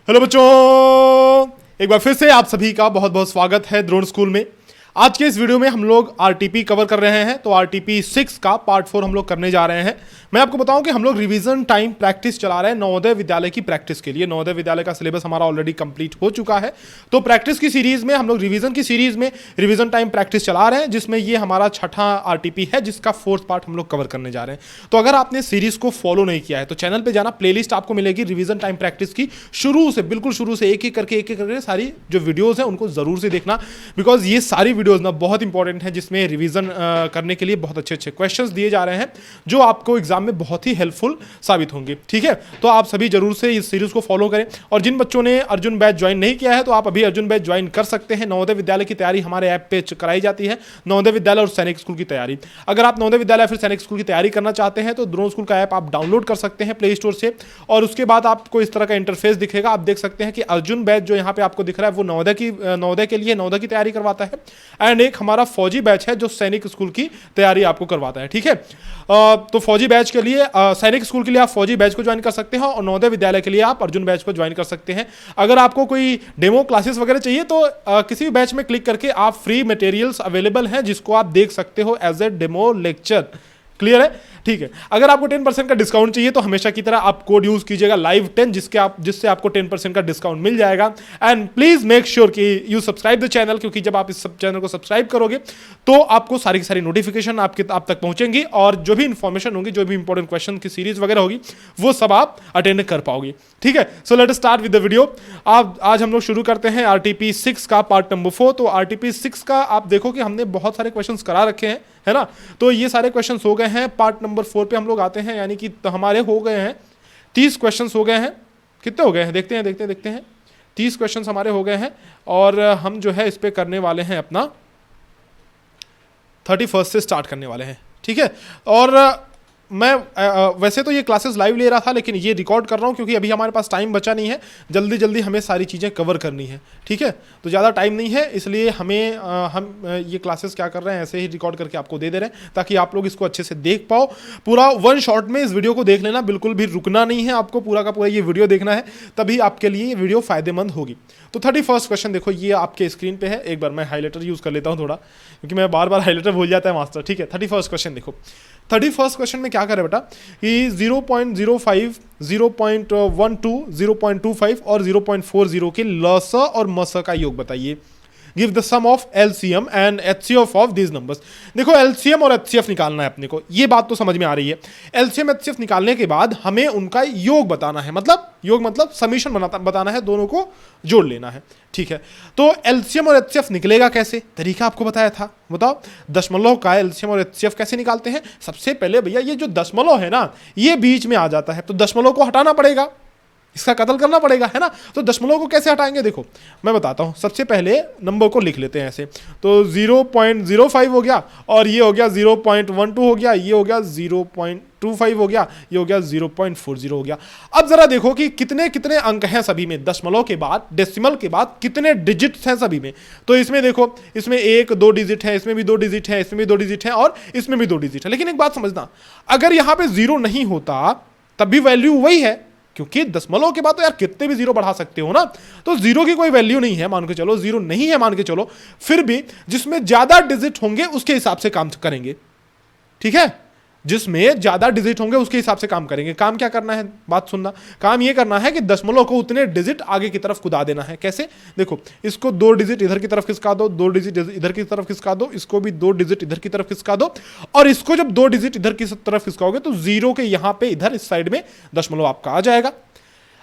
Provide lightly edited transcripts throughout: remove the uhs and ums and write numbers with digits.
Hello बच्चों, एक बार फिर से आप सभी का बहुत बहुत स्वागत है द्रोण स्कूल में। आज के इस वीडियो में हम लोग आरटीपी कवर कर रहे हैं। तो आरटीपी 6 का पार्ट 4 हम लोग करने जा रहे हैं। मैं आपको बताऊं कि हम लोग रिवीजन टाइम प्रैक्टिस चला रहे हैं नवोदय विद्यालय की प्रैक्टिस के लिए। नवोदय विद्यालय का सिलेबस हमारा ऑलरेडी कंप्लीट हो चुका है, तो प्रैक्टिस की सीरीज में हम लोग रिवीजन की सीरीज में रिवीजन टाइम प्रैक्टिस चला रहे हैं, जिसमें ये हमारा छठा आरटीपी है, जिसका 4th पार्ट हम लोग कवर करने जा रहे हैं। तो अगर आपने सीरीज को फॉलो नहीं किया है तो चैनल पर जाना, प्लेलिस्ट आपको मिलेगी रिवीजन टाइम प्रैक्टिस की, शुरू से बिल्कुल शुरू से एक एक करके सारी जो वीडियोज है उनको जरूर से देखना, बिकॉज ये सारी वीडियोज ना बहुत इंपॉर्टेंट है, जिसमें रिवीजन करने के लिए बहुत अच्छे अच्छे क्वेश्चंस दिए जा रहे हैं जो आपको एग्जाम में बहुत ही हेल्पफुल साबित होंगे। ठीक है, तो आप सभी जरूर से इस सीरीज को फॉलो करें। और जिन बच्चों ने अर्जुन बैच ज्वाइन नहीं किया है तो आप अभी अर्जुन बैच ज्वाइन कर सकते हैं। नवोदय विद्यालय की तैयारी हमारे ऐप पे कराई जाती है, नवोदय विद्यालय और सैनिक स्कूल की तैयारी। अगर आप नवोदय विद्यालय फिर सैनिक स्कूल की तैयारी करना चाहते हैं तो द्रोण स्कूल का ऐप आप डाउनलोड कर सकते हैं प्ले स्टोर से, और उसके बाद आपको इस तरह का इंटरफेस दिखेगा। आप देख सकते हैं कि अर्जुन बैच जो यहाँ पे आपको दिख रहा है वो नवोदय के लिए नवोदय की तैयारी करवाता है, एंड एक हमारा फौजी बैच है जो सैनिक स्कूल की तैयारी आपको करवाता है। ठीक है, तो फौजी बैच के लिए सैनिक स्कूल के लिए आप फौजी बैच को ज्वाइन कर सकते हैं, और नवोदय विद्यालय के लिए आप अर्जुन बैच को ज्वाइन कर सकते हैं। अगर आपको कोई डेमो क्लासेस वगैरह चाहिए तो किसी भी बैच में क्लिक करके आप फ्री मटेरियल्स अवेलेबल हैं जिसको आप देख सकते हो as a demo lecture. Clear है? ठीक है, अगर आपको 10% का डिस्काउंट चाहिए तो हमेशा की तरह आप कोड यूज कीजिएगा लाइव 10, जिससे आपको 10% का डिस्काउंट मिल जाएगा। एंड प्लीज मेक श्योर कि यू सब्सक्राइब द चैनल, क्योंकि जब आप इस चैनल को सब्सक्राइब करोगे तो आपको सारी की सारी नोटिफिकेशन आप तक पहुंचेंगी, और जो भी इंफॉर्मेशन होगी, जो भी इंपॉर्टेंट क्वेश्चन की सीरीज वगैरह होगी, वो सब आप अटेंड कर पाओगे। ठीक है, so let us start with the video. आज हम लोग शुरू करते हैं आरटीपी 6 का पार्ट नंबर 4। तो आरटीपी 6 का आप देखो कि हमने बहुत सारे क्वेश्चन करा रखे हैं, है ना। तो ये सारे क्वेश्चन हो गए हैं। पार्ट नंबर 4 पे हम लोग आते हैं, यानी कि हमारे हो गए हैं 30 क्वेश्चन हो गए हैं। कितने हो गए हैं देखते हैं 30 क्वेश्चन हमारे हो गए हैं, और हम जो है इस पे करने वाले हैं अपना 31 से स्टार्ट करने वाले हैं। ठीक है, और मैं वैसे तो ये क्लासेस लाइव ले रहा था, लेकिन ये रिकॉर्ड कर रहा हूँ क्योंकि अभी हमारे पास टाइम बचा नहीं है, जल्दी जल्दी हमें सारी चीज़ें कवर करनी है। ठीक है, तो ज़्यादा टाइम नहीं है, इसलिए हम ये क्लासेस क्या कर रहे हैं, ऐसे ही रिकॉर्ड करके आपको दे रहे हैं ताकि आप लोग इसको अच्छे से देख पाओ। पूरा वन शॉट में इस वीडियो को देख लेना, बिल्कुल भी रुकना नहीं है, आपको पूरा का पूरा ये वीडियो देखना है, तभी आपके लिए ये वीडियो फायदेमंद होगी। तो 31 क्वेश्चन देखो, ये आपके स्क्रीन पे है। एक बार मैं हाईलाइटर यूज़ कर लेता हूँ थोड़ा, क्योंकि मैं बार बार हाईलाइटर भूल जाता है मास्टर। ठीक है, 31 क्वेश्चन देखो। 31 क्वेश्चन में क्या करें बेटा कि 0.05, 0.12, 0.25 और 0.40 के लस और मस का योग बताइए। Give the sum of LCM and HCF of these numbers. देखो, एलसीएम और एचसीएफ निकालना है अपने को, ये बात तो समझ में आ रही है। एलसीएम एचसीएफ निकालने के बाद हमें उनका योग बताना है, मतलब समीशन बताना है, दोनों को जोड़ लेना है। ठीक है, तो एलसीएम और एचसीएफ निकलेगा कैसे, तरीका आपको बताया था, बताओ। दशमलव का एलसीएम और एचसीएफ कैसे निकालते हैं? सबसे पहले भैया ये जो दशमलव है ना, ये बीच में आ जाता है, तो दशमलव को हटाना पड़ेगा, इसका कत्ल करना पड़ेगा, है ना। तो दशमलव को कैसे हटाएंगे, देखो मैं बताता हूं। सबसे पहले नंबर को लिख लेते हैं ऐसे, तो 0.05 हो गया, और ये हो गया 0.12 हो गया, ये हो गया 0.25 हो गया, ये हो गया 0.40 हो गया। अब जरा देखो कि कितने कितने अंक हैं सभी में, दशमलव के बाद, डेसिमल के बाद कितने डिजिट्स हैं सभी में। तो इसमें देखो, इसमें 1 2 डिजिट है, इसमें भी 2 डिजिट है, इसमें भी 2 डिजिट है, और इसमें भी 2 डिजिट है। लेकिन एक बात समझना, अगर यहां पे 0 नहीं होता तब भी वैल्यू वही है, क्योंकि दशमलव के बाद तो यार कितने भी 0 बढ़ा सकते हो ना, तो 0 की कोई वैल्यू नहीं है, मान के चलो 0 नहीं है, मान के चलो, फिर भी जिसमें ज्यादा डिजिट होंगे उसके हिसाब से काम करेंगे। ठीक है, जिसमें ज्यादा डिजिट होंगे उसके हिसाब से काम करेंगे। काम क्या करना है, बात सुनना, काम ये करना है कि दशमलव को उतने डिजिट आगे की तरफ कुदा देना है। कैसे, देखो, इसको 2 डिजिट इधर की तरफ खिसका दो, 2 डिजिट इधर की तरफ खिसका दो, इसको भी 2 डिजिट इधर की तरफ खिसका दो, और इसको जब 2 डिजिट इधर की तरफ खिसकाओगे तो 0 के यहां पे इधर इस साइड में दशमलव आपका आ जाएगा।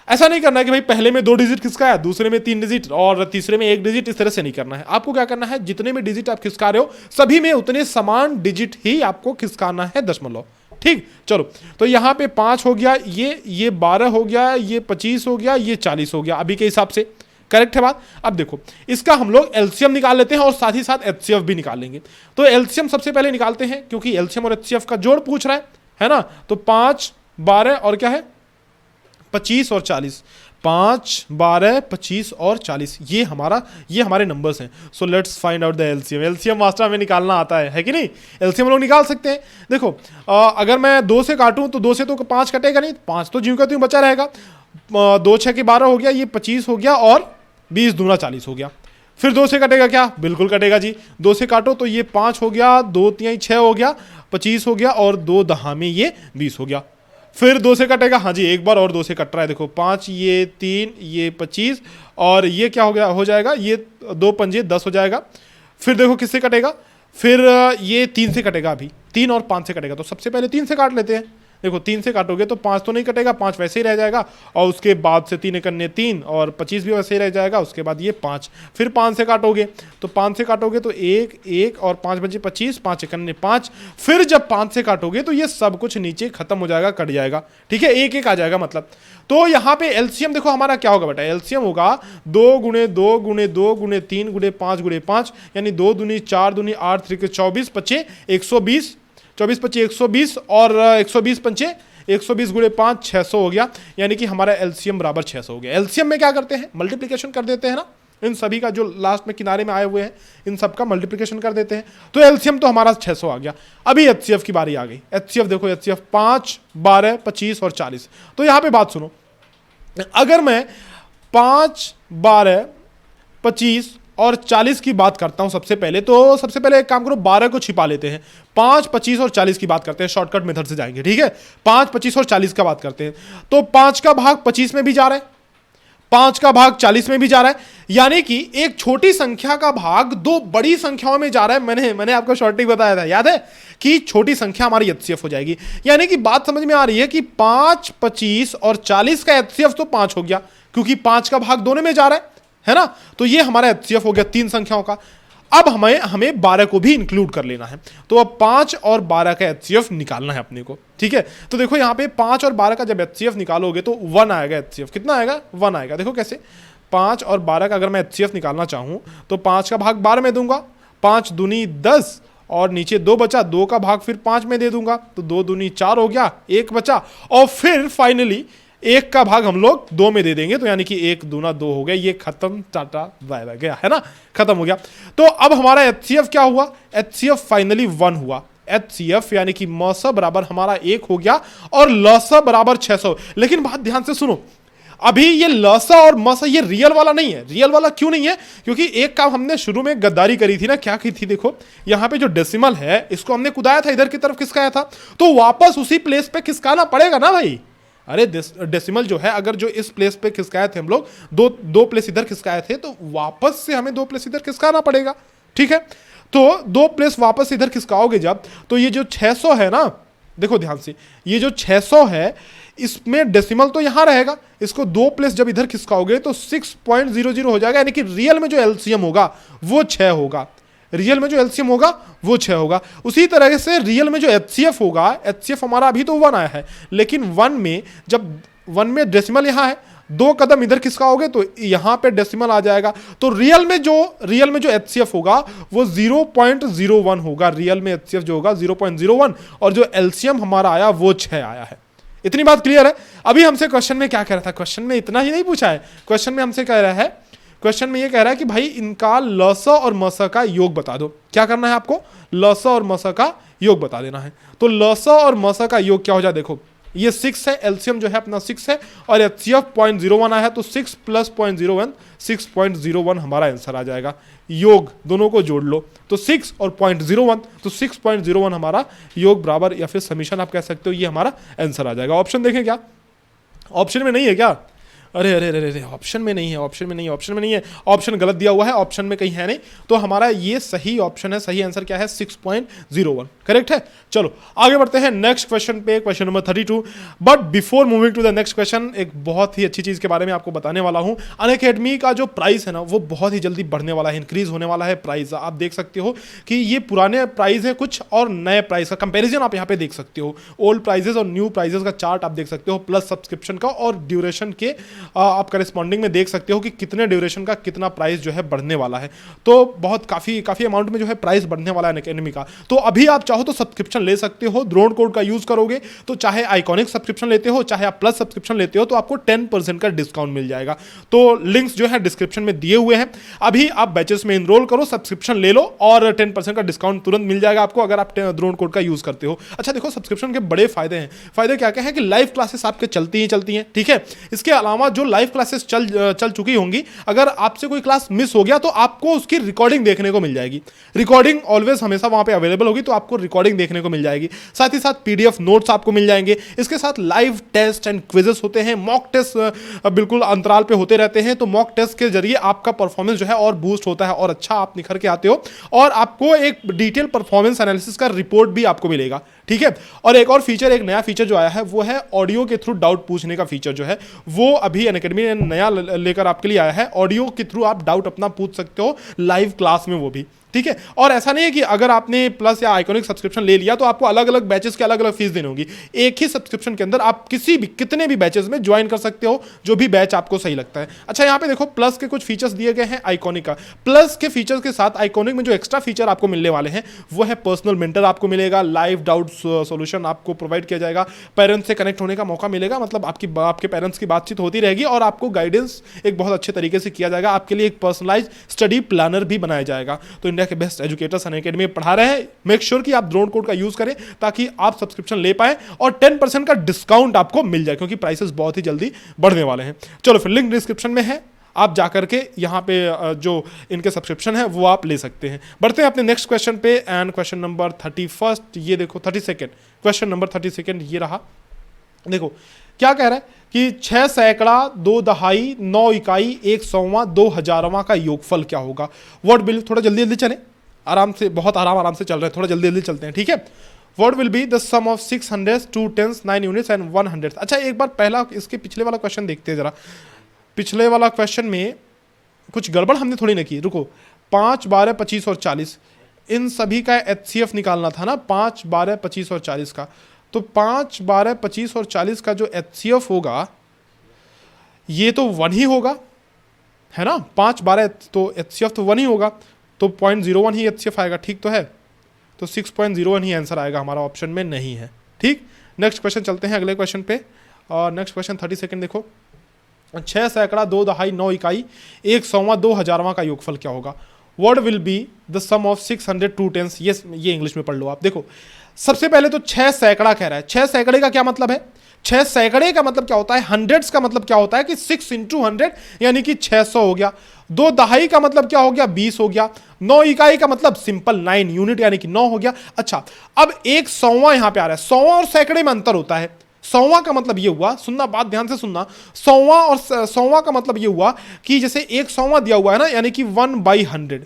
ऐसा नहीं करना है कि भाई पहले में 2 डिजिट खिसकाया, दूसरे में 3 डिजिट और तीसरे में 1 डिजिट, इस तरह से नहीं करना है। आपको क्या करना है, जितने में डिजिट आप खिसका रहे हो सभी में उतने समान डिजिट ही आपको खिसकाना है, दशमलव। ठीक, चलो, तो यहां पे 5 हो गया, ये 12 हो गया, ये 25 हो गया, ये 40 हो गया, अभी के हिसाब से। करेक्ट है बात। अब देखो, इसका हम लोग एलसीएम निकाल लेते हैं और साथ ही साथ एचसीएफ भी निकाल लेंगे। तो एलसीएम सबसे पहले निकालते हैं, क्योंकि एलसीएम और एचसीएफ का जोड़ पूछ रहा है ना। तो 5 12 और क्या है 25 और 40, 5 12 25 और 40, ये हमारे नंबर्स हैं। So let's find out the LCM. LCM master हमें निकालना आता है कि नहीं? एलसीएम लोग निकाल सकते हैं। देखो, अगर मैं 2 से काटूं तो 2 से तो 5 कटेगा नहीं, 5 तो ज्यों का त्यों बचा रहेगा। दो छः के 12 हो गया, ये 25 हो गया और 20 दूना 40 हो गया। फिर 2 से कटेगा क्या? बिल्कुल कटेगा जी। 2 से काटो तो ये 5 हो गया, 2 3 6 हो गया, 25 हो गया और 2 दहा में ये 20 हो गया। फिर 2 से कटेगा, हाँ जी एक बार और 2 से कट रहा है, देखो 5 ये 3 ये 25 और ये क्या हो गया, हो जाएगा ये 2 पंजे 10 हो जाएगा। फिर देखो किससे कटेगा, फिर ये 3 से कटेगा, अभी 3 और 5 से कटेगा, तो सबसे पहले 3 से काट लेते हैं। देखो 3 से काटोगे तो 5 तो नहीं कटेगा, 5 वैसे ही रह जाएगा और उसके बाद से 3 एकन्ने 3 और 25 भी वैसे ही रह जाएगा, उसके बाद ये 5। फिर 5 से काटोगे तो 5 से काटोगे तो 1 1 और 5 बचे 25, 5 एकन्ने 5। फिर जब 5 से काटोगे तो ये सब कुछ नीचे खत्म हो जाएगा, कट जाएगा, ठीक है, 1 1 आ जाएगा मतलब। तो यहाँ पे एलसीएम देखो हमारा क्या होगा बेटा, एलसीएम होगा 2 गुणे 2 गुणे 2 गुणे 3 गुणे 5 गुणे 5, यानी 2 दूनी 4 दूनी 8 3 24 पचे 120, 24 पचे 120 और 120 पंचे 120 गुणे 5 600 हो गया, यानी कि हमारा एलसीएम बराबर 600 हो गया। एलसीएम में क्या करते हैं, मल्टीप्लिकेशन कर देते हैं ना, इन सभी का जो लास्ट में किनारे में आए हुए हैं इन सब का मल्टीप्लिकेशन कर देते हैं, तो एलसीएम तो हमारा 600 आ गया। अभी एचसीएफ की बारी आ गई। एचसीएफ देखो, एचसीएफ 5 12 25 और 40। तो यहाँ पे बात सुनो, अगर मैं 5 12 25 और 40 की बात करता हूं सबसे पहले, तो सबसे पहले एक काम करो, 12 को छिपा लेते हैं, 5 25 और 40 की बात करते हैं, शॉर्टकट मेथड से जाएंगे, ठीक है। 5 25 और 40 का बात करते हैं, तो 5 का भाग 25 में भी जा रहा है, 5 का भाग 40 में भी जा रहा है, यानी कि एक छोटी संख्या का भाग 2 बड़ी संख्याओं में जा रहा है। मैंने आपको शॉर्टकट बताया था, याद है कि छोटी संख्या हमारी एचसीएफ हो जाएगी। यानी कि बात समझ में आ रही है कि 5 25 और 40 का एचसीएफ तो 5 हो गया, क्योंकि 5 का भाग दोनों में जा रहा है ना। तो ये हमारा एचसीएफ हो गया 3 संख्याओं का। अब हमें 12 को भी इंक्लूड कर लेना है, तो अब 5 और 12 का एचसीएफ निकालना है अपने को, ठीक है। तो देखो यहाँ पे 5 और 12 का जब एचसीएफ निकालोगे तो 1 आएगा एचसीएफ। कितना आएगा? 1 आएगा। देखो कैसे, 5 और 12 का अगर मैं एचसीएफ निकालना चाहूँ तो 5 का भाग 12 में दूंगा, 5 दूनी 10 और नीचे 2 बचा, 2 का भाग फिर 5 में दे दूंगा, तो 2 दूनी 4 हो गया, 1 बचा और फिर फाइनली 1 का भाग हम लोग 2 में दे देंगे, तो यानी कि 1 दूना 2 हो गया, ये खत्म, टाटा बाय बाय गया, है ना, खत्म हो गया। तो अब हमारा एचसीएफ क्या हुआ? एचसीएफ फाइनली 1 हुआ। एचसीएफ यानी कि मस बराबर हमारा 1 हो गया और लस बराबर 600। लेकिन बात ध्यान से सुनो, अभी ये लसा और मसा ये रियल वाला नहीं है। रियल वाला क्यों नहीं है? क्योंकि एक काम हमने शुरू में गद्दारी करी थी ना, क्या की थी, देखो यहां पे जो डेसिमल है इसको हमने कुदाया था, इधर की तरफ खिसकाया था, तो वापस उसी प्लेस पे खिसकाना पड़ेगा ना भाई। अरे डेसिमल जो है, अगर जो इस प्लेस पे खिसकाए थे हम लोग, दो प्लेस इधर खिसकाए थे, तो वापस से हमें 2 प्लेस इधर खिसकाना पड़ेगा, ठीक है। तो 2 प्लेस वापस इधर खिसकाओगे जब, तो ये जो 600 है ना, देखो ध्यान से, ये जो 600 है इसमें डेसिमल तो यहां रहेगा, इसको 2 प्लेस जब इधर खिसकाओगे तो 6.00 हो जाएगा, यानी कि रियल में जो एलसीएम होगा वो 6 होगा। रियल में जो एलसीएम होगा वो 6 होगा। उसी तरह से रियल में जो एचसीएफ होगा, एचसीएफ हमारा अभी तो 1 आया है, लेकिन 1 में जब 1 में डेसिमल यहां है, 2 कदम इधर खिसकाओगे तो यहां पे डेसिमल आ जाएगा, तो रियल में जो एचसीएफ होगा वो 0.01 होगा। रियल में एचसीएफ जो होगा 0.01 और जो एलसीएम हमारा आया वो 6 आया है। इतनी बात क्लियर है। अभी हमसे क्वेश्चन में क्या कह रहा था, क्वेश्चन में इतना ही नहीं पूछा है, क्वेश्चन में हमसे कह रहा है, क्वेश्चन में ये कह रहा है कि भाई इनका लस और मस का योग बता दो। क्या करना है आपको? लस और मस का योग बता देना है। तो लस और मस का योग क्या हो जाए, देखो ये 6 है, एलसीएम जो है अपना 6 है और एचसीएफ 0.01 आया है, तो 6 + 0.01 6.01 हमारा आंसर आ जाएगा। योग दोनों को जोड़ लो तो 6 और 0.01, तो 6.01 हमारा योग बराबर या फिर समीशन आप कह सकते हो, ये हमारा आंसर आ जाएगा। ऑप्शन देखें क्या, ऑप्शन में नहीं है क्या? अरे अरे अरे अरे, ऑप्शन में नहीं है, ऑप्शन में नहीं है, ऑप्शन में नहीं है, ऑप्शन गलत दिया हुआ है, ऑप्शन में कहीं है नहीं, तो हमारा ये सही ऑप्शन है। सही आंसर क्या है? 6.01 करेक्ट है। चलो आगे बढ़ते हैं नेक्स्ट क्वेश्चन पे, question number 32। But before moving to the next question, एक बहुत ही अच्छी चीज के बारे में आपको बताने वाला हूं। अनअकैडमी का जो प्राइस है ना, वो बहुत ही जल्दी बढ़ने वाला है, इंक्रीज होने वाला है प्राइस। आप देख सकते हो कि ये पुराने प्राइस है कुछ और नए प्राइस का कंपेरिजन आप यहाँ पे देख सकते हो। ओल्ड प्राइजेस और न्यू प्राइजेस का चार्ट आप देख सकते हो, प्लस सब्सक्रिप्शन का और ड्यूरेशन के आप करस्पॉन्डिंग में देख सकते हो कि कितने ड्यूरेशन का कितना प्राइस जो है बढ़ने वाला है। तो बहुत काफ़ी अमाउंट में जो है प्राइस बढ़ने वाला है अनअकैडमी का। तो अभी आप चाहो तो सब्सक्रिप्शन ले सकते हो, ड्रोन कोड का यूज़ करोगे तो चाहे आइकॉनिक सब्सक्रिप्शन लेते हो चाहे आप प्लस सब्सक्रिप्शन लेते हो तो आपको 10% का डिस्काउंट मिल जाएगा। तो लिंक्स जो है डिस्क्रिप्शन में दिए हुए हैं, अभी आप बैचेस में इनरोल करो, सब्सक्रिप्शन ले लो और 10% का डिस्काउंट तुरंत मिल जाएगा आपको अगर आप ड्रोन कोड का यूज़ करते हो। अच्छा देखो, सब्सक्रिप्शन के बड़े फायदे हैं। फायदे क्या क्या है कि लाइव क्लासेस आपके चलती हैं, ठीक है। इसके अलावा जो लाइव क्लासेस चल चुकी होंगी, अगर आपसे कोई क्लास मिस हो गया तो आपको उसकी रिकॉर्डिंग देखने को मिल जाएगी। रिकॉर्डिंग ऑलवेज हमेशा वहां पे अवेलेबल होगी, तो आपको रिकॉर्डिंग देखने को मिल जाएगी। साथ ही साथ पीडीएफ नोट्स आपको मिल जाएंगे। इसके साथ लाइव टेस्ट एंड क्विजेस होते हैं, मॉक टेस्ट बिल्कुल अंतराल पे होते रहते हैं। तो मॉक टेस्ट के जरिए आपका परफॉर्मेंस जो है और बूस्ट होता है और अच्छा आप निखर के आते हो, और आपको एक डिटेल परफॉर्मेंस एनालिसिस का रिपोर्ट भी आपको मिलेगा, ठीक है। और एक और फीचर, एक नया फीचर जो आया है वो है ऑडियो के थ्रू डाउट पूछने का फीचर जो है वो अभी अनअकैडमी ने नया लेकर आपके लिए आया है। ऑडियो के थ्रू आप डाउट अपना पूछ सकते हो लाइव क्लास में, वो भी ठीक है। और ऐसा नहीं है कि अगर आपने प्लस या आइकॉनिक सब्सक्रिप्शन ले लिया तो आपको अलग अलग बैचेस के अलग अलग फीस देनी होगी। एक ही सब्सक्रिप्शन के अंदर आप कितने भी बैचेस में ज्वाइन कर सकते हो, जो भी बैच आपको सही लगता है। अच्छा, यहाँ पे देखो प्लस के कुछ फीचर्स दिए गए हैं आइकॉनिक का। प्लस के फीचर्स के साथ आइकॉनिक में जो एक्स्ट्रा फीचर आपको मिलने वाले हैं वो है पर्सनल मेंटर आपको मिलेगा, लाइव डाउट सोल्यूशन आपको प्रोवाइड किया जाएगा, पेरेंट्स से कनेक्ट होने का मौका मिलेगा, मतलब आपके पेरेंट्स की बातचीत होती रहेगी और आपको गाइडेंस एक बहुत अच्छे तरीके से किया जाएगा। आपके लिए एक पर्सनलाइज स्टडी प्लानर भी बनाया जाएगा। तो इंडिया के बेस्ट एजुकेटर्स अनअकैडमी में पढ़ा रहे हैं। मेक श्योर कि आप ड्रोन कोड का यूज करें ताकि आप सब्सक्रिप्शन ले पाए और 10% का डिस्काउंट आपको मिल जाए, क्योंकि प्राइसेस बहुत ही जल्दी बढ़ने वाले हैं। चलो फिर लिंक डिस्क्रिप्शन में है, आप जाकर के यहाँ पे जो इनके सब्सक्रिप्शन है वो आप ले सकते हैं। बढ़ते हैं अपने नेक्स्ट क्वेश्चन पे, एंड क्वेश्चन नंबर 31, ये देखो 32, क्वेश्चन नंबर 32 ये रहा। देखो क्या कह रहा है कि 6 सैकड़ा 2 दहाई 9 इकाई 100वां 2000वां का योगफल क्या होगा। वर्ड बिल, थोड़ा जल्दी जल्दी चले, आराम से, बहुत आराम से चल रहे हैं, थोड़ा जल्दी जल्दी चलते हैं, ठीक है। Word will be the sum of 6 hundreds 2 tens 9 units and 1 hundred. अच्छा एक बार पहला इसके पिछले वाला क्वेश्चन देखते हैं जरा। पिछले वाला क्वेश्चन में कुछ गड़बड़ हमने थोड़ी ना की। रुको, 5, 12, 25 और 40, इन सभी का HCF निकालना था ना, 5, 12, 25 और 40 का। तो 5, 12, 25 और 40 का जो HCF होगा ये तो 1 ही होगा, है ना। 5, 12 तो HCF तो 1 ही होगा, तो 0.01 ही HCF आएगा, ठीक तो है। तो 6.01 ही आंसर आएगा हमारा, ऑप्शन में नहीं है, ठीक। नेक्स्ट क्वेश्चन चलते हैं अगले क्वेश्चन पे, और नेक्स्ट क्वेश्चन 32 देखो। 6 सैकड़ा 2 दहाई 9 इकाई 100वां 2000वां का योगफल क्या होगा। Word will be the sum of 600 2 tens. ये इंग्लिश में पढ़ लो आप। देखो सबसे पहले तो 6 सैकड़ा कह रहा है। 6 सैकड़े का क्या मतलब है, 6 सैकड़े का मतलब क्या होता है, हंड्रेड्स का मतलब क्या होता है कि 6 × 100 यानी कि 600 हो गया। 2 दहाई का मतलब क्या हो गया, 20 हो गया। 9 इकाई का मतलब सिंपल 9 यूनिट यानी कि 9 हो गया। अच्छा अब 100वां यहां पे आ रहा है। 100वां और सैकड़े में अंतर होता है। 100वां का मतलब ये हुआ, सुनना बात ध्यान से सुनना, 100वां और 100वां का मतलब ये हुआ कि जैसे 100वां दिया हुआ है ना, यानी कि 1/100।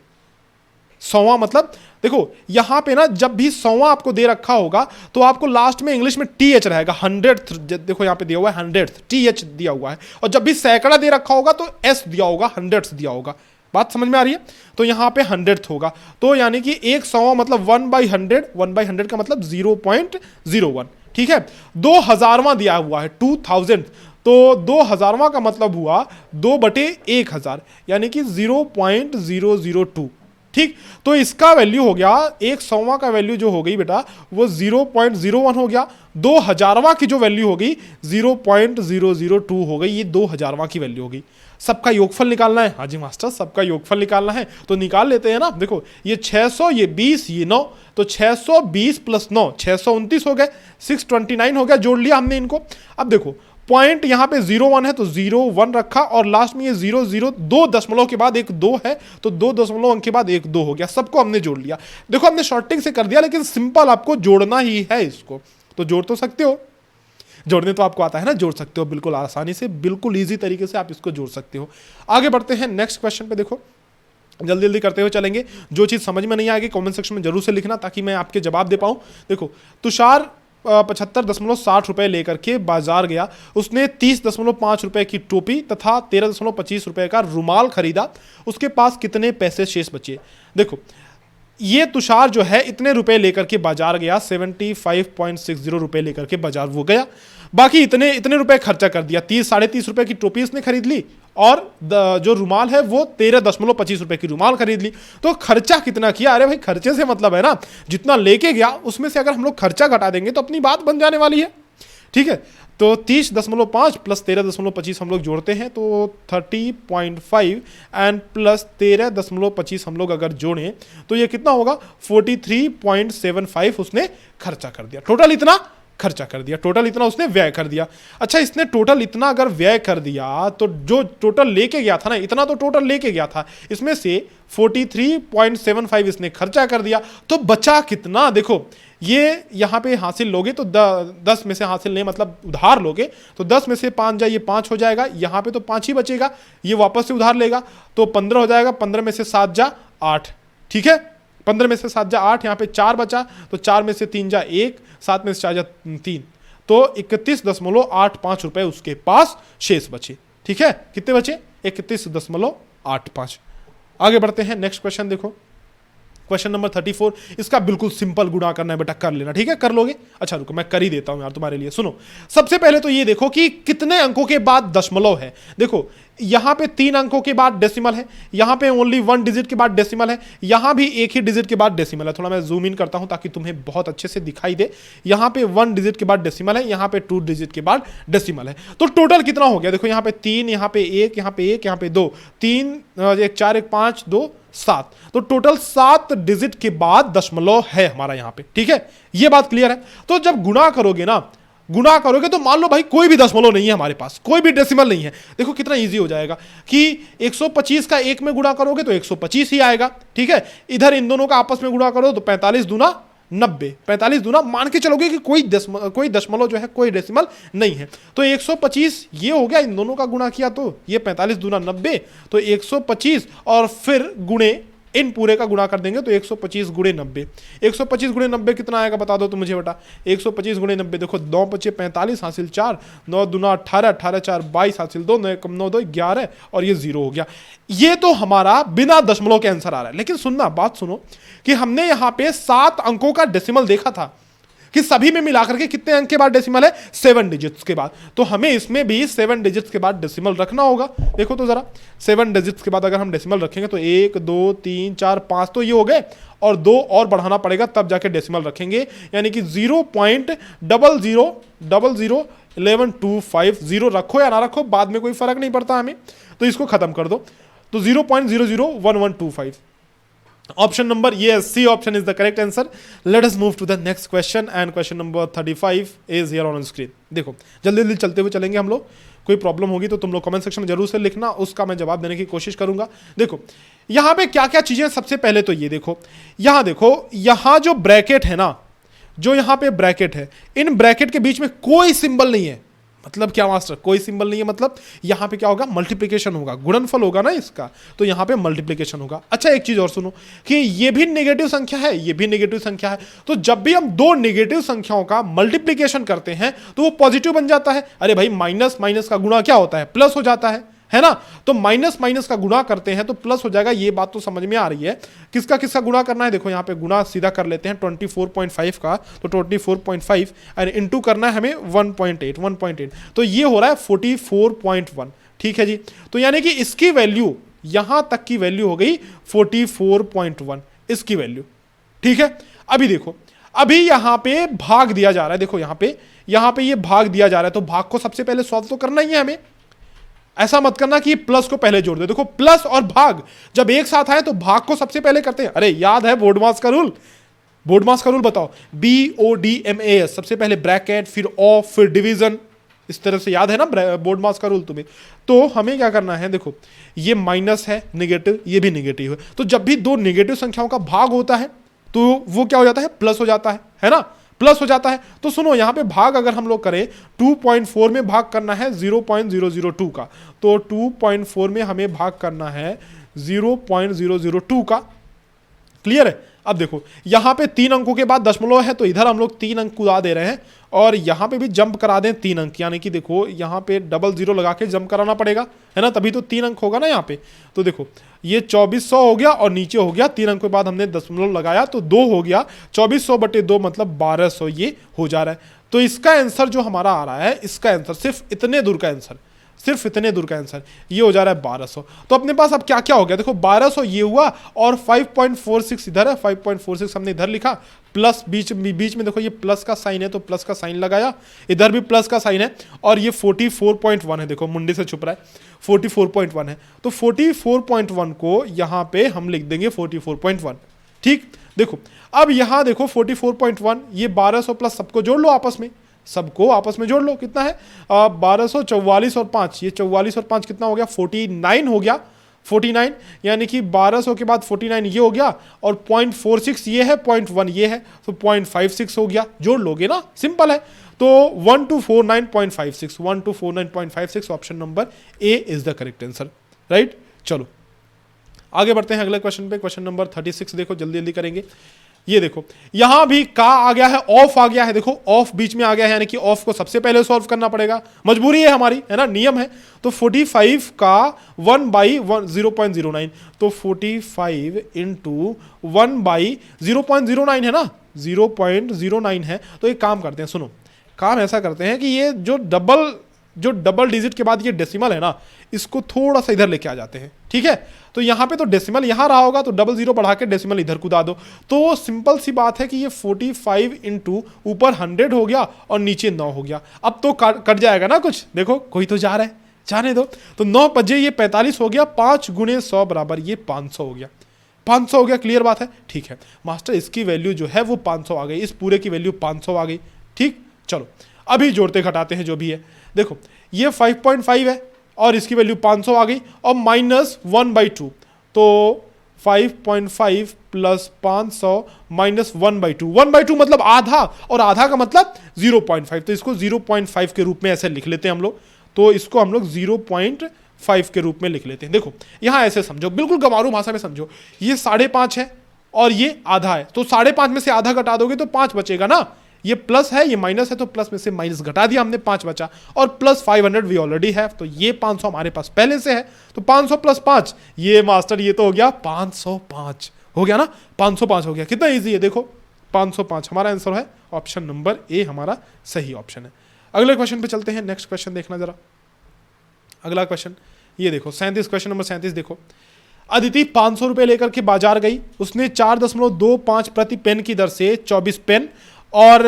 100वां मतलब देखो यहां पे ना, जब भी 100वां आपको दे रखा होगा तो आपको लास्ट में इंग्लिश में TH रहेगा, 100th। देखो यहां पे दिया हुआ है 100th, TH दिया हुआ है। और जब भी सैकड़ा दे रखा होगा तो S दिया होगा, 100th दिया होगा। बात समझ में आ रही है। तो यहां पे 100th होगा, तो यानी कि 100वां मतलब 1/100, 1/100 का मतलब 0.01, ठीक है। 2000वां दिया हुआ है 2000, तो 2000वां का मतलब हुआ 2/1000 यानी कि 0.002, ठीक। तो इसका वैल्यू हो गया, 100वां का वैल्यू जो हो गई बेटा वो 0.01 हो गया। 2000वां की जो वैल्यू हो गई 0.002 हो गई। ये 2000वां की वैल्यू हो गई। सबका योगफल निकालना है। हाँ जी मास्टर, सबका योगफल निकालना है, तो निकाल लेते हैं ना। देखो ये 600, ये 20, ये 9, तो 620 + 9 629 हो गए, 629 हो गया, जोड़ लिया हमने इनको। अब देखो पॉइंट यहां पे 01 है तो 01 रखा, और लास्ट में ये 00 2 दशमलव के बाद एक 2 है, तो 2 दशमलव अंक के बाद एक 2 हो गया। सबको हमने जोड़ लिया। देखो हमने शॉर्टिंग से कर दिया, लेकिन सिंपल आपको जोड़ना ही है इसको। तो जोड़ तो सकते हो, जोड़ने तो आपको आता है ना, जोड़ सकते हो बिल्कुल आसानी से, बिल्कुल ईजी तरीके से आप इसको जोड़ सकते हो। आगे बढ़ते हैं नेक्स्ट क्वेश्चन पे। देखो जल्दी जल्दी करते हुए चलेंगे। जो चीज़ समझ में नहीं आएगी कमेंट सेक्शन में जरूर से लिखना, ताकि मैं आपके जवाब दे पाऊँ। देखो तुषार 75.60 रुपए लेकर के बाजार गया। उसने 30.5 रुपए की टोपी तथा 13.25 रुपए का रुमाल खरीदा। उसके पास कितने पैसे शेष बचे। देखो ये तुषार जो है इतने रुपए लेकर के बाजार गया, 75.60 रुपए लेकर के बाजार वो गया, बाकी इतने इतने रुपए खर्चा कर दिया। 30-30.5 रुपए की टोपी इसने खरीद ली और जो रुमाल है वो 13.25 रुपए की रुमाल खरीद ली। तो खर्चा कितना किया? अरे भाई खर्चे से मतलब है ना, जितना लेके गया उसमें से अगर हम लोग खर्चा घटा देंगे तो अपनी बात बन जाने वाली है। ठीक है, तो 30.5 प्लस 13.25 हम लोग जोड़ते हैं तो 30.5 एंड प्लस 13.25 हम लोग अगर जोड़ें तो ये कितना होगा? 43.75 उसने खर्चा कर दिया। टोटल इतना खर्चा कर दिया, टोटल इतना उसने व्यय कर दिया। अच्छा, इसने टोटल इतना अगर व्यय कर दिया तो जो टोटल लेके गया था ना, इतना तो टोटल लेके गया था, इसमें से 43.75 इसने खर्चा कर दिया, तो बचा कितना? देखो ये यहाँ पे हासिल लोगे तो 10 में से हासिल नहीं मतलब उधार लोगे तो 10 में से 5 जाए, ये 5 हो जाएगा, यहाँ पे तो 5 ही बचेगा, ये वापस से उधार लेगा तो 15 हो जाएगा, 15 में से 7 जा 8। ठीक है, 15 में से 7 जा 8, यहाँ पे 4 बचा तो 4 में से 3 जा 1, 7 में से 4 जा 3, तो 31.85 रुपए उसके पास शेष बचे। ठीक है, कितने बचे? 31.85। आगे बढ़ते हैं, नेक्स्ट क्वेश्चन देखो, क्वेश्चन नंबर 34। इसका बिल्कुल सिंपल गुणा करना है बेटा, कर लेना। ठीक है, कर लोगे? अच्छा रुको मैं कर ही देता हूं यार तुम्हारे लिए। सुनो, सबसे पहले तो ये देखो कि कितने अंकों के बाद दशमलव है। देखो यहां पे 3 अंकों के बाद डेसिमल है, यहां पे ओनली 1 डिजिट के बाद डेसिमल है, यहां भी एक ही डिजिट के बाद डेसिमल है। थोड़ा मैं जूम इन करता हूं ताकि तुम्हें बहुत अच्छे से दिखाई दे। यहां पे 1 डिजिट के बाद डेसिमल है, यहां पे 2 डिजिट के बाद डेसिमल है। तो टोटल कितना हो गया? देखो यहां पे 3, यहां पे 1, यहां पे 1, यहां पे 2, 3 1 4 1 5 2 7, तो टोटल 7 डिजिट के बाद दशमलव है हमारा यहां पे। ठीक है, ये बात क्लियर है। तो जब गुणा करोगे ना, गुणा करोगे तो मान लो भाई कोई भी दशमलव नहीं है हमारे पास, कोई भी डेसिमल नहीं है। देखो कितना इजी हो जाएगा कि 125 का 1 में गुणा करोगे तो 125 ही आएगा। ठीक है, इधर इन दोनों का आपस में गुणा करो तो 45 दूना 90, 45 दूना मान के चलोगे कि कोई दशमलव जो है, कोई डेसिमल नहीं है। तो 125 ये हो गया, इन दोनों का गुणा किया तो ये 45 दूना 90, तो 125 और फिर गुणे इन पूरे का गुणा कर देंगे तो 125 गुणे 90। 125 गुणे 90 कितना आएगा बता दो तो मुझे बेटा। 125 गुणे 90, देखो 9 बचे 45 हासिल 4, 9 दूना 18, 18 4 22 हासिल 2, 9 कम 9 2 11 और ये 0 हो गया। ये तो हमारा बिना दशमलव के आंसर आ रहा है। लेकिन सुनना, बात सुनो कि हमने यहां पे 7 अंकों का डेसिमल देखा था कि सभी में मिलाकर के कितने अंक के बाद डेसिमल है? 7 डिजिट्स के बाद। तो हमें इसमें भी 7 डिजिट्स के बाद डेसिमल रखना होगा। देखो तो जरा, 7 डिजिट्स के बाद अगर हम डेसिमल रखेंगे तो 1 2 3 4 5 तो ये हो गए, और 2 और बढ़ाना पड़ेगा तब जाके डेसिमल रखेंगे, यानी कि 0.00001125। 0 रखो या ना रखो बाद में कोई फर्क नहीं पड़ता हमें, तो इसको खत्म कर दो। तो 0.001125 ऑप्शन नंबर, ये C option is the correct answer. Let us move to the next question and question number 35 is here on screen. देखो जल्दी जल्दी चलते हुए चलेंगे हम लोग, कोई प्रॉब्लम होगी तो तुम लोग कमेंट सेक्शन में जरूर से लिखना, उसका मैं जवाब देने की कोशिश करूंगा। देखो यहां पे क्या क्या चीजें, सबसे पहले तो ये देखो, यहां जो ब्रैकेट है ना, जो यहां पे ब्रैकेट है, इन ब्रैकेट के बीच में कोई सिंबल नहीं है। मतलब क्या मास्टर? कोई सिंबल नहीं है मतलब यहां पे क्या होगा? मल्टीप्लिकेशन होगा, गुणनफल होगा ना इसका, तो यहां पे मल्टीप्लिकेशन होगा। अच्छा एक चीज और सुनो कि ये भी नेगेटिव संख्या है, ये भी नेगेटिव संख्या है, तो जब भी हम दो नेगेटिव संख्याओं का मल्टीप्लिकेशन करते हैं तो वो पॉजिटिव बन जाता है। अरे भाई माइनस माइनस का गुणा क्या होता है? प्लस हो जाता है ना? तो माइनस माइनस का गुणा करते हैं तो प्लस हो जाएगा। ये बात तो समझ में आ रही है। किसका किसका गुणा करना है? देखो यहाँ पे गुणा सीधा कर लेते हैं 24.5 का, तो 24.5 और इंटू करना है हमें 1.8, तो ये हो रहा है 44.1। ठीक है जी, तो यानी कि इसकी वैल्यू, यहां तक की वैल्यू हो गई 44.1 इसकी वैल्यू। ठीक है, अभी देखो, अभी यहां पे भाग दिया जा रहा है। देखो यहां पे ये भाग दिया जा रहा है, तो भाग को सबसे पहले सॉल्व तो करना ही है हमें। ऐसा मत करना कि प्लस को पहले जोड़ दे। देखो प्लस और भाग जब एक साथ आए तो भाग को सबसे पहले करते हैं। अरे याद है बोर्डमास का रूल? बोर्डमास का रूल बताओ। BODMAS, सबसे पहले ब्रैकेट, फिर ऑफ, फिर डिवीजन, इस तरह से याद है ना बोर्डमास का रूल तुम्हें? तो हमें क्या करना है, देखो ये माइनस है, नेगेटिव, ये भी नेगेटिव है, तो जब भी दो नेगेटिव संख्याओं का भाग होता है तो वो क्या हो जाता है? प्लस हो जाता है ना? प्लस हो जाता है। तो सुनो यहां पे भाग अगर हम लोग करें 2.4 में भाग करना है 0.002 का, तो 2.4 में हमें भाग करना है 0.002 का। क्लियर है? अब देखो यहाँ पे 3 अंकों के बाद दशमलव है तो इधर हम लोग 3 अंक कूदा दे रहे हैं और यहाँ पे भी जंप करा दें 3 अंक, यानी कि देखो यहाँ पे डबल जीरो लगा के जंप कराना पड़ेगा, है ना, तभी तो 3 अंक होगा ना यहाँ पे। तो देखो ये 2400 हो गया और नीचे हो गया 3 अंक के बाद हमने दशमलव लगाया तो 2 हो गया, 2400 बटे 2 मतलब 1200 ये हो जा रहा है। तो इसका आंसर जो हमारा आ रहा है, इसका आंसर सिर्फ इतने दूर का आंसर, सिर्फ इतने दूर का आंसर ये हो जा रहा है 1200। तो अपने पास अब क्या क्या हो गया, देखो 1200 ये हुआ और 5.46 इधर है, 5.46 हमने इधर लिखा, प्लस बीच में देखो ये प्लस का साइन है तो प्लस का साइन लगाया, इधर भी प्लस का साइन है और ये 44.1 है, देखो मुंडे से छुप रहा है 44.1 है, तो 44.1 को यहाँ पे हम लिख देंगे 44.1। ठीक, देखो अब यहाँ देखो 44.1 ये 1200 प्लस सबको जोड़ लो आपस में, सबको आपस में जोड़ लो, कितना है 1244 और 5, ये 44 और 5 कितना हो गया 49 हो गया, 49 यानी कि 1200 के बाद 49 ये हो गया और 0.46 ये है, 0.1 ये है तो 0.56 हो गया, जोड़ लोगे ना, सिंपल है। तो 1249.56, 1249.56 option number A is the correct answer, right. चलो आगे बढ़ते हैं अगले क्वेश्चन पे, क्वेश्चन नंबर 36 देखो जल्दी जल्दी करेंगे। ये देखो यहां भी का आ गया है, ऑफ आ गया है, देखो ऑफ बीच में आ गया है यानी कि ऑफ को सबसे पहले सॉल्व करना पड़ेगा, मजबूरी है हमारी, है ना, नियम है। तो 45 का 1/0.09, तो 45 इंटू 1/0.09 है ना, 0.09 है। तो एक काम करते हैं, सुनो काम ऐसा करते हैं कि ये जो डबल डिजिट के बाद ये डेसिमल है ना, इसको थोड़ा सा इधर लेके आ जाते हैं, ठीक है। तो यहाँ पे तो डेसिमल यहाँ रहा होगा तो डबल जीरो बढ़ा के डेसिमल इधर कूदा दो, तो सिंपल सी बात है कि ये 45 इंटू ऊपर 100 हो गया और नीचे 9 हो गया। अब तो कट जाएगा ना कुछ, देखो कोई तो जा रहा है, जाने दो। तो 9 बजे ये 45 हो गया, 5 गुणे 100 बराबर ये 500 हो गया, 500 हो गया, क्लियर बात है। ठीक है मास्टर, इसकी वैल्यू जो है वो 500 आ गई, इस पूरे की वैल्यू 500 आ गई। ठीक, चलो अभी जोड़ते घटाते हैं जो भी है। देखो ये 5.5 है और इसकी वैल्यू 500 आ गई और माइनस 1/2, तो 5.5 प्लस 500 माइनस 1/2, 1/2 मतलब आधा और आधा का मतलब 0.5, तो इसको 0.5 के रूप में ऐसे लिख लेते हैं हम लोग। तो इसको हम लोग 0.5 के रूप में लिख लेते हैं। देखो यहां ऐसे समझो, बिल्कुल गंवारू भाषा में समझो, ये 5.5 है और ये आधा है, तो 5.5 में से आधा घटा दोगे तो 5 बचेगा ना, ये प्लस है ये माइनस है तो प्लस में से माइनस घटा दिया हमने, 5 बचा, और प्लस 500 वी ऑलरेडी है, तो ये 500 हमारे पास पहले से है, तो 500 प्लस 5 ये मास्टर ये तो हो गया 505 हो गया ना, 505 हो गया। कितना इजी है देखो, 505 हमारा आंसर है, ऑप्शन नंबर ए हमारा सही ऑप्शन है। अगले क्वेश्चन पे चलते हैं, नेक्स्ट क्वेश्चन देखना जरा, अगला क्वेश्चन ये देखो 37, क्वेश्चन नंबर 37 देखो। अदिति 500 रुपए लेकर के बाजार गई, उसने 4.25 प्रति पेन की दर से 24 पेन और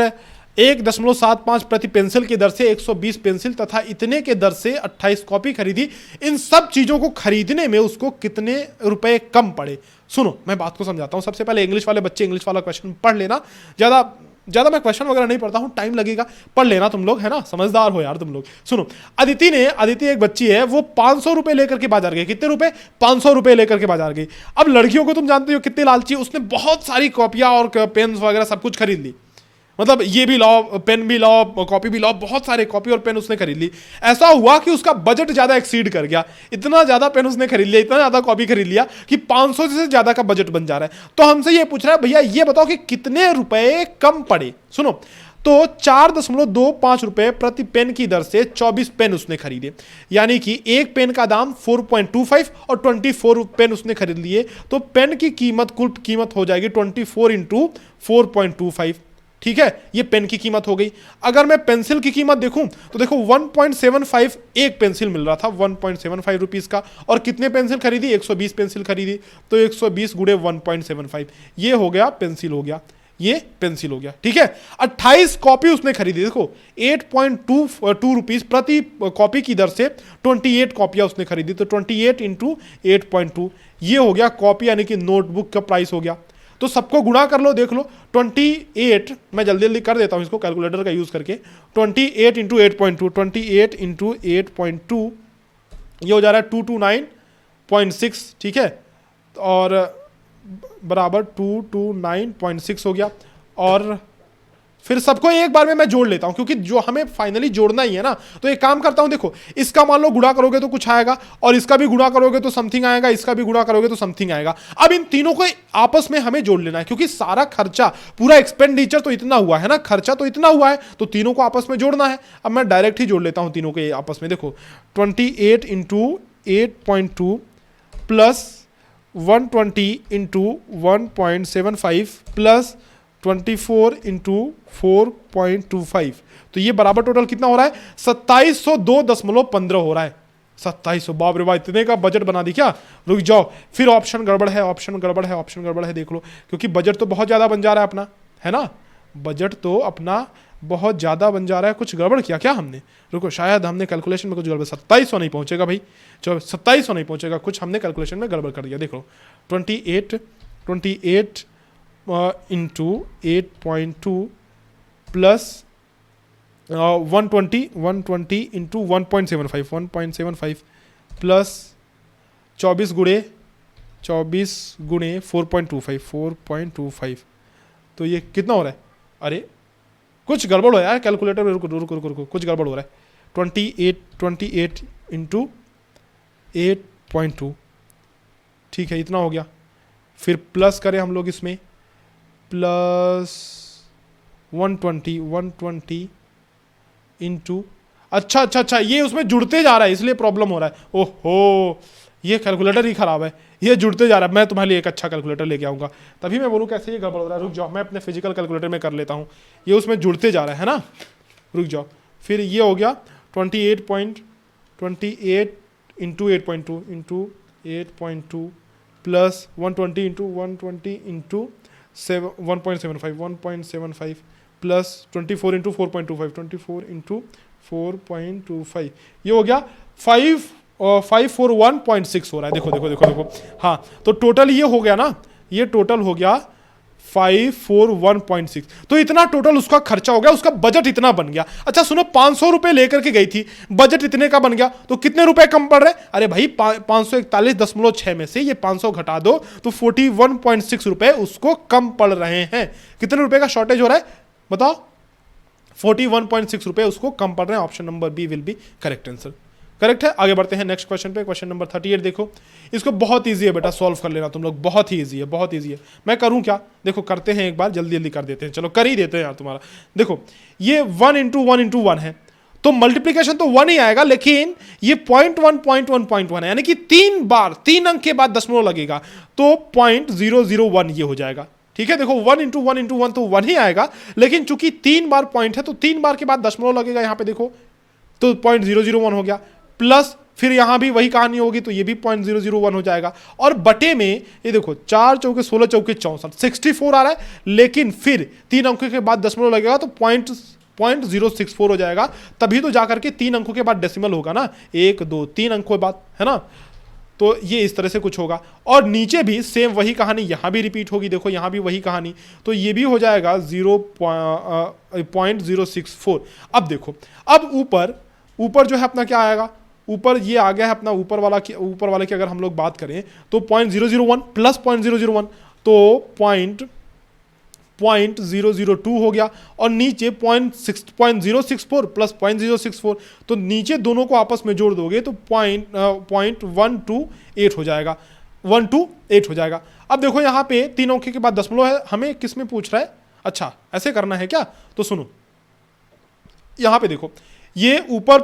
1.75 प्रति पेंसिल की दर से 120 पेंसिल तथा इतने के दर से 28 कॉपी खरीदी। इन सब चीजों को खरीदने में उसको कितने रुपए कम पड़े। सुनो मैं बात को समझाता हूं, सबसे पहले इंग्लिश वाले बच्चे इंग्लिश वाला क्वेश्चन पढ़ लेना, ज्यादा मैं क्वेश्चन वगैरह नहीं पढ़ता हूं, टाइम लगेगा, पढ़ लेना तुम लोग, है ना, समझदार हो यार तुम लोग। सुनो अदिति एक बच्ची है, वो 500 रुपए लेकर के बाजार गई, कितने रुपए 500 रुपए लेकर के बाजार गई। अब लड़कियों को तुम जानते हो कितने लालची, उसने बहुत सारी कॉपियां और पेन वगैरह सब कुछ खरीद ली, मतलब ये भी लाओ, पेन भी लाओ, कॉपी भी लाओ, बहुत सारे कॉपी और पेन उसने खरीद ली। ऐसा हुआ कि उसका बजट ज्यादा एक्सीड कर गया, इतना ज्यादा पेन उसने खरीद लिया, इतना ज्यादा कॉपी खरीद लिया कि 500 से ज्यादा का बजट बन जा रहा है। तो हमसे ये पूछ रहा है भैया ये बताओ कि कितने रुपए कम पड़े। सुनो, तो 4.25 रुपए प्रति पेन की दर से 24 पेन उसने खरीदे, यानी कि एक पेन का दाम 4.25 और 24 पेन उसने खरीद लिए, तो पेन की कीमत कुल कीमत हो जाएगी 24 इंटू 4.25। ठीक है, ये पेन की कीमत हो गई। अगर मैं पेंसिल की कीमत देखूं तो देखो 1.75 एक पेंसिल मिल रहा था, 1.75 रुपीज का, और कितने पेंसिल खरीदी 120 पेंसिल खरीदी, तो 120 गुणे 1.75 ये हो गया पेंसिल हो गया, ये पेंसिल हो गया। ठीक है, 28 कॉपी उसने खरीदी, देखो 8.2 रुपीज प्रति कॉपी की दर से 28 कॉपियां उसने खरीदी, तो 28 इंटू 8.2 ये हो गया कॉपी यानी कि नोटबुक का प्राइस हो गया। तो सबको गुणा कर लो, देख लो 28, मैं जल्दी जल्दी कर देता हूं इसको कैलकुलेटर का यूज करके, 28 इंटू 8.2, 28 इंटू 8.2 ये हो जा रहा है 229.6। ठीक है, और बराबर 229.6 हो गया, और फिर सबको एक बार में मैं जोड़ लेता हूं, क्योंकि जो हमें फाइनली जोड़ना ही है ना। तो एक काम करता हूं, देखो इसका मान लो गुणा करोगे तो कुछ आएगा, और इसका भी गुणा करोगे तो समथिंग आएगा, इसका भी गुणा करोगे तो समथिंग आएगा। अब इन तीनों को आपस में हमें जोड़ लेना है, क्योंकि सारा खर्चा, पूरा एक्सपेंडिचर तो इतना हुआ है ना, खर्चा तो इतना हुआ है, तो तीनों को आपस में जोड़ना है। अब मैं डायरेक्ट ही जोड़ लेता हूं तीनों के आपस में। देखो 28 into 8.2 plus 120 into 1.75 plus 24 into 4.25, तो ये बराबर टोटल कितना हो रहा है? 2702.15 हो रहा है। 2700, बाप रे बाप, इतने का बजट बना दी क्या? रुक जाओ, फिर ऑप्शन गड़बड़ है, ऑप्शन गड़बड़ है, ऑप्शन गड़बड़ है, देख लो, क्योंकि बजट तो बहुत ज़्यादा बन जा रहा है अपना, है ना, बजट तो अपना बहुत ज़्यादा बन जा रहा है। कुछ गड़बड़ किया क्या हमने? रुको, शायद हमने कैलकुलेशन में कुछ गड़बड़, 2700 नहीं पहुंचेगा भाई, 2700 नहीं पहुंचेगा, कुछ हमने कैलकुलेशन में गड़बड़ कर दिया। देख लो 28 इंटू 8.2 प्लस 120 इंटू 1.75 प्लस 24 गुणे 4.25, तो ये कितना हो रहा है? अरे कुछ गड़बड़ हो यार कैलकुलेटर में, रुको रुको रुको रुको, कुछ गड़बड़ हो रहा है। 28 इंटू 8.2, ठीक है, इतना हो गया। फिर प्लस करें हम लोग इसमें, प्लस 120 इंटू, अच्छा, ये उसमें जुड़ते जा रहा है इसलिए प्रॉब्लम हो रहा है। ओहो, ये कैलकुलेटर ही खराब है, ये जुड़ते जा रहा है। मैं तुम्हारे लिए एक अच्छा कैलकुलेटर लेके आऊंगा, तभी मैं बोलूँ कैसे ये गड़बड़ हो रहा है। रुक जाओ, मैं अपने फिजिकल कैलकुलेटर में कर लेता हूँ, ये उसमें जुड़ते जा रहा है ना। रुक जाओ, फिर ये हो गया 28 into 8.2 into 8.2 plus 120 into 1.75 plus 24 into 4.25, ये हो गया 541.6 हो रहा है। देखो, हाँ, तो टोटल ये हो गया ना, ये टोटल हो गया 541.6, तो इतना टोटल उसका खर्चा हो गया, उसका बजट इतना बन गया। अच्छा सुनो, 500 रुपए लेकर के गई थी, बजट इतने का बन गया, तो कितने रुपए कम पड़ रहे? अरे भाई 541.6 में से ये 500 घटा दो तो 41.6 रुपए उसको कम पड़ रहे हैं। कितने रुपए का शॉर्टेज हो रहा है बताओ? 41.6 रुपए उसको कम पड़ रहे हैं। Option number B will be correct answer. Correct है। आगे बढ़ते हैं नेक्स्ट क्वेश्चन पे। क्वेश्चन नंबर 38 देखो, इसको बहुत इजी है बेटा, सॉल्व कर लेना तुम लोग, बहुत ही इजी है, बहुत इजी है। मैं करूं क्या? देखो करते हैं एक बार, जल्दी जल्दी कर देते हैं, चलो कर ही देते हैं यार तुम्हारा। देखो ये 1 इंटू 1 है, तो मल्टीप्लीकेशन तो 1 ही आएगा, लेकिन ये 0.1 है, यानी कि 3 बार 3 अंक के बाद दशमलव लगेगा, तो 0.001 ये हो जाएगा। ठीक है, देखो 1 इंटू 1 तो 1 ही आएगा, लेकिन चूंकि 3 बार पॉइंट है तो 3 बार के बाद दशमलव लगेगा यहाँ पे, देखो तो 0.001 हो गया, प्लस फिर यहां भी वही कहानी होगी, तो ये भी 0.001 हो जाएगा। और बटे में ये देखो 4 चौके 16 चौके 64, 64 आ रहा है, लेकिन फिर 3 अंकों के बाद दशमलव लगेगा तो 0.064 हो जाएगा। तभी तो जाकर के 3 अंकों के बाद डेसिमल होगा ना, 1 2 3 अंकों के बाद, है ना। तो ये इस तरह से कुछ होगा। और नीचे भी सेम वही कहानी यहां भी रिपीट होगी, देखो यहां भी वही कहानी, तो ये भी हो जाएगा 0.064। अब देखो, अब ऊपर जो है अपना क्या आएगा, ऊपर ये आ गया है अपना ऊपर वाले की अगर हम लोग बात करें तो 0.001 प्लस 0.001 तो 0.002 हो गया, और नीचे 0.064 प्लस 0.064, तो नीचे दोनों को आपस में जोड़ दोगे तो 0.128 हो जाएगा, 128 हो जाएगा। अब देखो यहाँ पे 3 अंकों के बाद दशमलव है, हमें किस में पूछ रहा है? अच्छा ऐसे करना है क्या? तो सुनो, यहाँ पे देखो ये ऊपर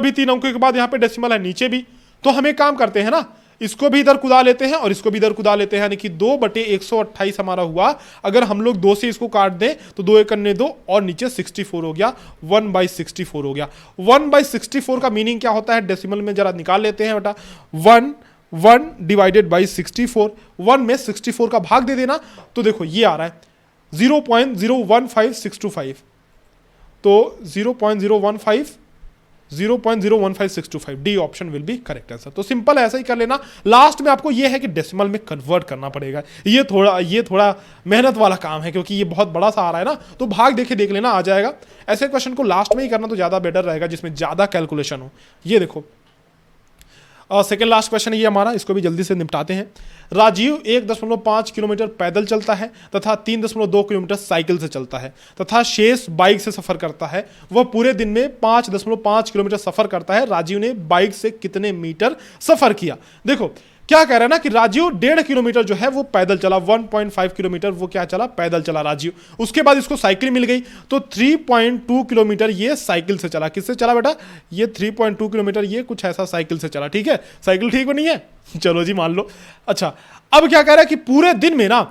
भी 3 अंकों के बाद यहाँ पे डेसिमल है, नीचे भी, तो हमें काम करते हैं ना, इसको भी इधर कुदा लेते हैं और इसको भी इधर कुदा लेते हैं, यानी कि 2/128 हमारा हुआ। अगर हम लोग 2 से इसको काट दें तो 2 1 2 और नीचे 64 हो गया, 1/64 हो गया। 1/64 का मीनिंग क्या होता है डेसिमल में, जरा निकाल लेते हैं बेटा। 1 डिवाइडेड बाई 64, 1 में 64 का भाग दे देना, तो देखो ये आ रहा है 0.015625, तो 0.015625, D option will be correct answer. तो सिंपल ऐसा ही कर लेना। लास्ट में आपको ये है कि डेसिमल में कन्वर्ट करना पड़ेगा, ये थोड़ा मेहनत वाला काम है, क्योंकि ये बहुत बड़ा सा आ रहा है ना, तो भाग देख लेना आ जाएगा। ऐसे क्वेश्चन को लास्ट में ही करना तो ज्यादा बेटर रहेगा, जिसमें ज्यादा कैलकुलेशन हो। ये देखो सेकेंड लास्ट क्वेश्चन ये हमारा, इसको भी जल्दी से निपटाते हैं। राजीव 1.5 किलोमीटर पैदल चलता है तथा 3.2 किलोमीटर साइकिल से चलता है तथा शेष बाइक से सफर करता है। वह पूरे दिन में 5.5 किलोमीटर सफर करता है। राजीव ने बाइक से कितने मीटर सफर किया? देखो क्या कह रहा है ना कि राजीव 1.5 किलोमीटर जो है वो पैदल चला, 1.5 किलोमीटर वो क्या चला, पैदल चला राजीव। उसके बाद इसको साइकिल मिल गई तो 3.2 किलोमीटर ये साइकिल से चला। किससे चला बेटा? ये 3.2 किलोमीटर ये कुछ ऐसा साइकिल से चला। ठीक है, साइकिल ठीक बनी है, चलो जी मान लो। अच्छा अब क्या कह रहा है कि पूरे दिन में ना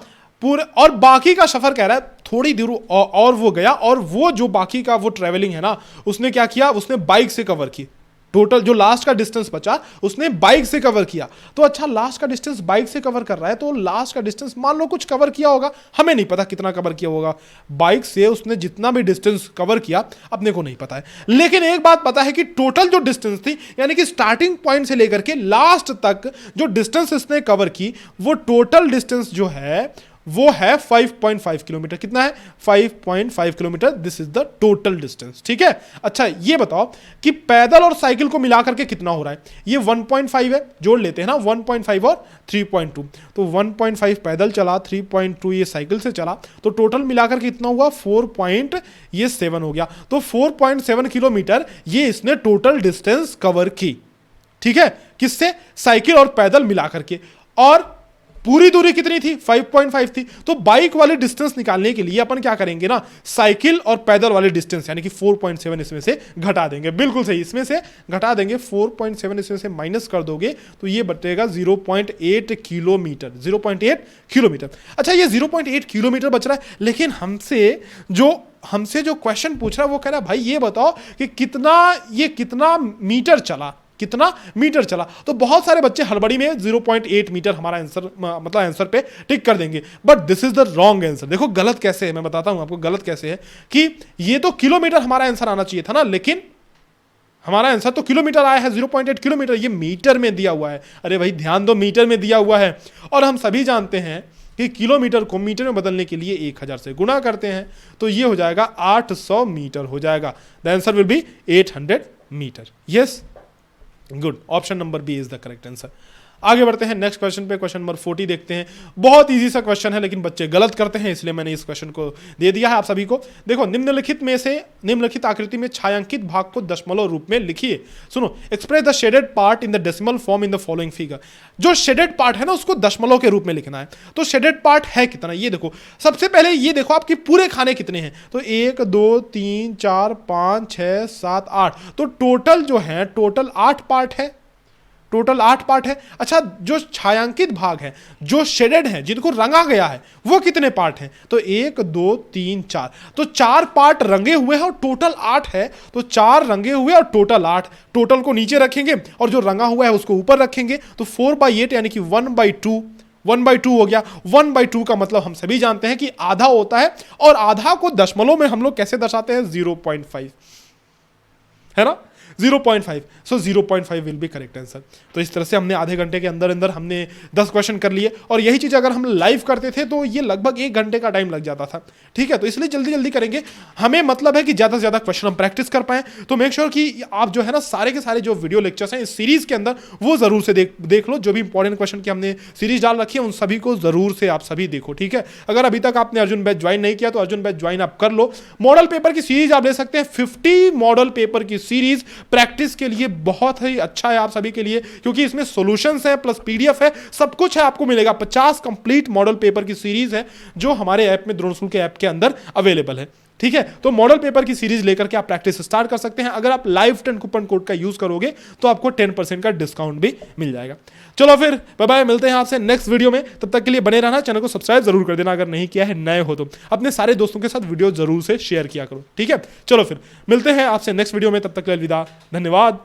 पूरे, और बाकी का सफर कह रहा है थोड़ी दूर और वो गया, और वो जो बाकी का वो ट्रेवलिंग है ना उसने क्या किया, उसने बाइक से कवर की। टोटल जो लास्ट का डिस्टेंस बचा उसने बाइक से कवर किया। तो अच्छा लास्ट का डिस्टेंस बाइक से कवर कर रहा है तो लास्ट का डिस्टेंस मान लो कुछ कवर किया होगा, हमें नहीं पता कितना कवर किया होगा। बाइक से उसने जितना भी डिस्टेंस कवर किया अपने को नहीं पता है, लेकिन एक बात पता है कि टोटल जो डिस्टेंस थी यानी कि स्टार्टिंग पॉइंट से लेकर के लास्ट तक जो डिस्टेंस इसने कवर की वो टोटल डिस्टेंस जो है वो है 5.5 किलोमीटर। कितना है? 5.5 kilometre. This is the total distance. ठीक है, अच्छा ये बताओ कि पैदल और साइकिल को मिलाकर के कितना हो रहा है? ये 1.5 है, जोड़ लेते हैं ना, 1.5 और 3.2। तो 1.5 पैदल चला, 3.2 ये साइकिल से चला, तो टोटल मिलाकर के कितना हुआ? 4.7 हो गया। तो 4.7 किलोमीटर ये इसने टोटल डिस्टेंस कवर की। ठीक है, किससे? साइकिल और पैदल मिलाकर के। और पूरी दूरी कितनी थी? 5.5 थी। तो बाइक वाले डिस्टेंस निकालने के लिए अपन क्या करेंगे ना, साइकिल और पैदल वाले डिस्टेंस यानी कि 4.7 इसमें से घटा देंगे। बिल्कुल सही, इसमें से घटा देंगे। 4.7 इसमें से माइनस कर दोगे तो ये बचेगा 0.8 किलोमीटर। 0.8 किलोमीटर। अच्छा ये 0.8 किलोमीटर बच रहा है, लेकिन हमसे जो क्वेश्चन पूछ रहा है वो कह रहा है भाई ये बताओ कि कितना मीटर चला, कितना मीटर चला। तो बहुत सारे बच्चे हड़बड़ी में 0.8 मीटर हमारा आंसर मतलब आंसर पे टिक कर देंगे, but this is the wrong answer. देखो गलत कैसे है, मैं बताता हूं आपको गलत कैसे है कि ये तो किलोमीटर हमारा आंसर आना चाहिए था ना, लेकिन हमारा आंसर तो किलोमीटर आया है 0.8 किलोमीटर, ये मीटर में दिया हुआ है। अरे भाई ध्यान दो, मीटर में दिया हुआ है, और हम सभी जानते हैं कि किलोमीटर को मीटर में बदलने के लिए 1000 से गुणा करते हैं, तो ये हो जाएगा 800 मीटर हो जाएगा। The answer will be 800 metre. Yes, good, option number B is the correct answer. आगे बढ़ते हैं नेक्स्ट क्वेश्चन पे, क्वेश्चन नंबर 40 देखते हैं। बहुत इजी सा क्वेश्चन है लेकिन बच्चे गलत करते हैं, इसलिए मैंने इस क्वेश्चन को दे दिया है आप सभी को। देखो निम्नलिखित आकृति में छायांकित भाग को दशमलव रूप में लिखिए। सुनो, express the shaded part in the decimal form in the following figure. जो शेडेड पार्ट है ना उसको दशमलव के रूप में लिखना है। तो शेडेड पार्ट है कितना, ये देखो। सबसे पहले ये देखो आपके पूरे खाने कितने हैं, तो 1 2 3 4 5 6 7 8, तो टोटल जो है टोटल 8 पार्ट है, टोटल 8 पार्ट है। अच्छा जो छायांकित भाग है, जो शेडेड है, जिनको रंगा गया है, वो कितने पार्ट हैं, तो 1 2 3 4, तो 4 पार्ट रंगे हुए हैं और टोटल 8 है। तो 4 रंगे हुए और टोटल 8, टोटल को नीचे रखेंगे और जो रंगा हुआ है उसको ऊपर रखेंगे, तो 4/8 यानी कि 1/2 हो गया। 1/2 का मतलब हम सभी जानते हैं कि आधा होता है, और आधा को दशमलव में हम लोग कैसे दर्शाते हैं? 0.5, है ना, 0.5। सो 0.5 विल बी करेक्ट आंसर। तो इस तरह से हमने आधे घंटे के अंदर अंदर हमने 10 क्वेश्चन कर लिए, और यही चीज़ अगर हम लाइव करते थे तो ये लगभग 1 घंटे का टाइम लग जाता था। ठीक है, तो इसलिए जल्दी जल्दी करेंगे, हमें मतलब है कि ज़्यादा से ज़्यादा क्वेश्चन हम प्रैक्टिस कर पाएं। तो मेक श्योर कि आप जो है ना सारे के सारे जो वीडियो लेक्चर्स हैं इस सीरीज़ के अंदर वो ज़रूर से देख लो। जो भी इंपॉर्टेंट क्वेश्चन की हमने सीरीज डाल रखी है उन सभी को ज़रूर से आप सभी देखो। ठीक है, अगर अभी तक आपने अर्जुन बैच ज्वाइन नहीं किया तो अर्जुन बैच ज्वाइन आप कर लो। मॉडल पेपर की सीरीज आप ले सकते हैं, 50 मॉडल पेपर की सीरीज प्रैक्टिस के लिए बहुत ही अच्छा है आप सभी के लिए, क्योंकि इसमें सॉल्यूशंस है प्लस पीडीएफ है, सब कुछ है आपको मिलेगा। 50 कंप्लीट मॉडल पेपर की सीरीज है जो हमारे ऐप में, द्रोण स्कूल के ऐप के अंदर अवेलेबल है। ठीक है, तो मॉडल पेपर की सीरीज लेकर के आप प्रैक्टिस स्टार्ट कर सकते हैं। अगर आप लाइव 10 कूपन कोड का यूज करोगे तो आपको 10% का डिस्काउंट भी मिल जाएगा। चलो फिर बाय बाय, मिलते हैं आपसे नेक्स्ट वीडियो में। तब तक के लिए बने रहना, चैनल को सब्सक्राइब जरूर कर देना अगर नहीं किया है, नए हो तो अपने सारे दोस्तों के साथ वीडियो जरूर से शेयर किया करो। ठीक है, चलो फिर मिलते हैं आपसे नेक्स्ट वीडियो में, तब तक के लिए अलविदा, धन्यवाद।